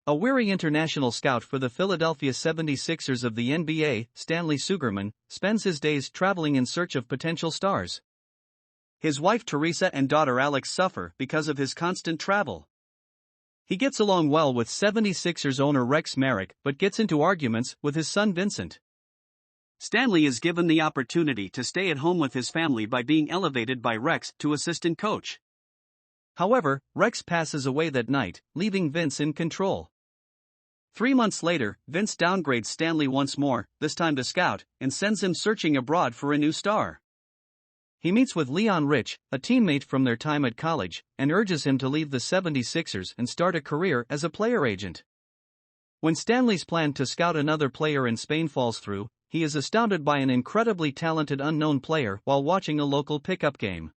A weary international scout for the Philadelphia 76ers of the NBA, Stanley Sugerman, spends his days traveling in search of potential stars. His wife Teresa and daughter Alex suffer because of his constant travel. He gets along well with 76ers owner Rex Merrick but gets into arguments with his son Vincent. Stanley is given the opportunity to stay at home with his family by being elevated by Rex to assistant coach. However, Rex passes away that night, leaving Vince in control. 3 months later, Vince downgrades Stanley once more, this time to scout, and sends him searching abroad for a new star. He meets with Leon Rich, a teammate from their time at college, and urges him to leave the 76ers and start a career as a player agent. When Stanley's plan to scout another player in Spain falls through, he is astounded by an incredibly talented unknown player while watching a local pickup game.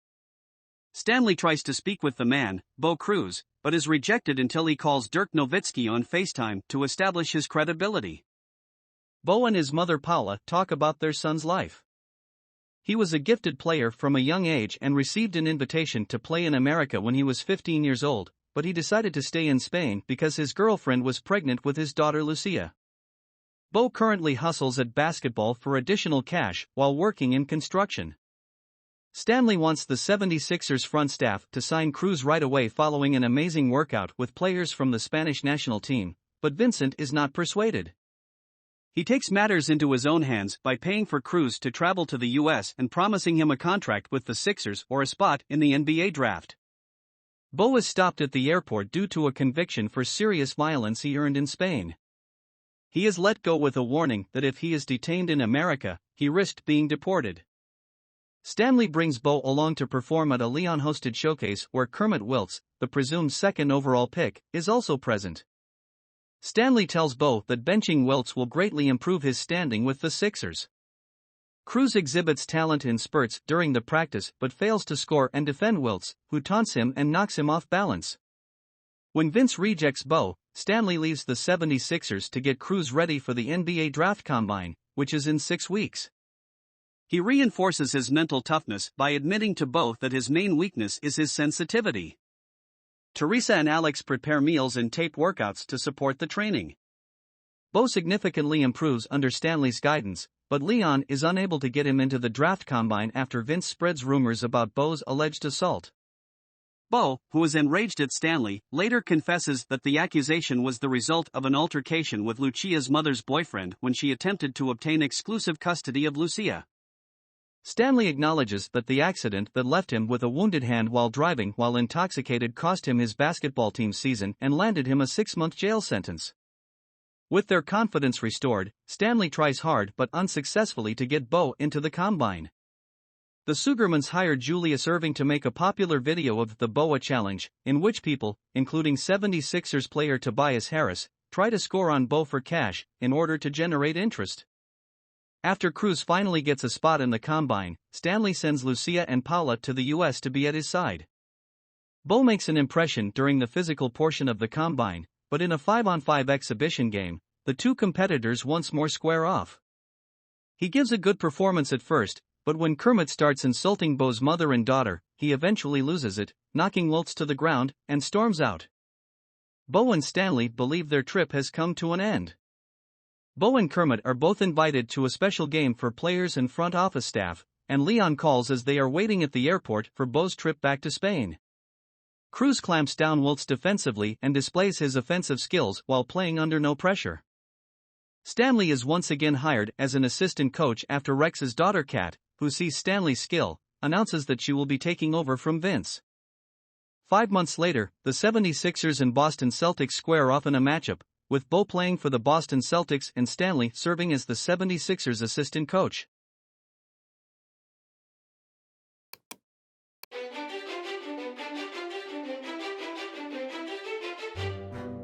Stanley tries to speak with the man, Bo Cruz, but is rejected until he calls Dirk Nowitzki on FaceTime to establish his credibility. Bo and his mother Paula talk about their son's life. He was a gifted player from a young age and received an invitation to play in America when he was 15 years old, but he decided to stay in Spain because his girlfriend was pregnant with his daughter Lucia. Bo currently hustles at basketball for additional cash while working in construction. Stanley wants the 76ers front staff to sign Cruz right away following an amazing workout with players from the Spanish national team, but Vincent is not persuaded. He takes matters into his own hands by paying for Cruz to travel to the US and promising him a contract with the Sixers or a spot in the NBA draft. Bo is stopped at the airport due to a conviction for serious violence he earned in Spain. He is let go with a warning that if he is detained in America, he risked being deported. Stanley brings Bo along to perform at a Leon-hosted showcase where Kermit Wiltz, the presumed second overall pick, is also present. Stanley tells Bo that benching Wiltz will greatly improve his standing with the Sixers. Cruz exhibits talent in spurts during the practice but fails to score and defend Wiltz, who taunts him and knocks him off balance. When Vince rejects Bo, Stanley leaves the 76ers to get Cruz ready for the NBA draft combine, which is in 6 weeks. He reinforces his mental toughness by admitting to Bo that his main weakness is his sensitivity. Teresa and Alex prepare meals and tape workouts to support the training. Bo significantly improves under Stanley's guidance, but Leon is unable to get him into the draft combine after Vince spreads rumors about Bo's alleged assault. Bo, who is enraged at Stanley, later confesses that the accusation was the result of an altercation with Lucia's mother's boyfriend when she attempted to obtain exclusive custody of Lucia. Stanley acknowledges that the accident that left him with a wounded hand while driving while intoxicated cost him his basketball team's season and landed him a 6-month jail sentence. With their confidence restored, Stanley tries hard but unsuccessfully to get Bo into the combine. The Sugermans hired Julius Erving to make a popular video of the BOA Challenge, in which people, including 76ers player Tobias Harris, try to score on Bo for cash, in order to generate interest. After Cruz finally gets a spot in the combine, Stanley sends Lucia and Paula to the US to be at his side. Bo makes an impression during the physical portion of the combine, but in a 5-on-5 exhibition game, the two competitors once more square off. He gives a good performance at first, but when Kermit starts insulting Bo's mother and daughter, he eventually loses it, knocking Wiltz to the ground, and storms out. Bo and Stanley believe their trip has come to an end. Bo and Kermit are both invited to a special game for players and front office staff, and Leon calls as they are waiting at the airport for Bo's trip back to Spain. Cruz clamps down Wiltz defensively and displays his offensive skills while playing under no pressure. Stanley is once again hired as an assistant coach after Rex's daughter Kat, who sees Stanley's skill, announces that she will be taking over from Vince. 5 months later, the 76ers and Boston Celtics square off in a matchup, with Bo playing for the Boston Celtics and Stanley serving as the 76ers assistant coach.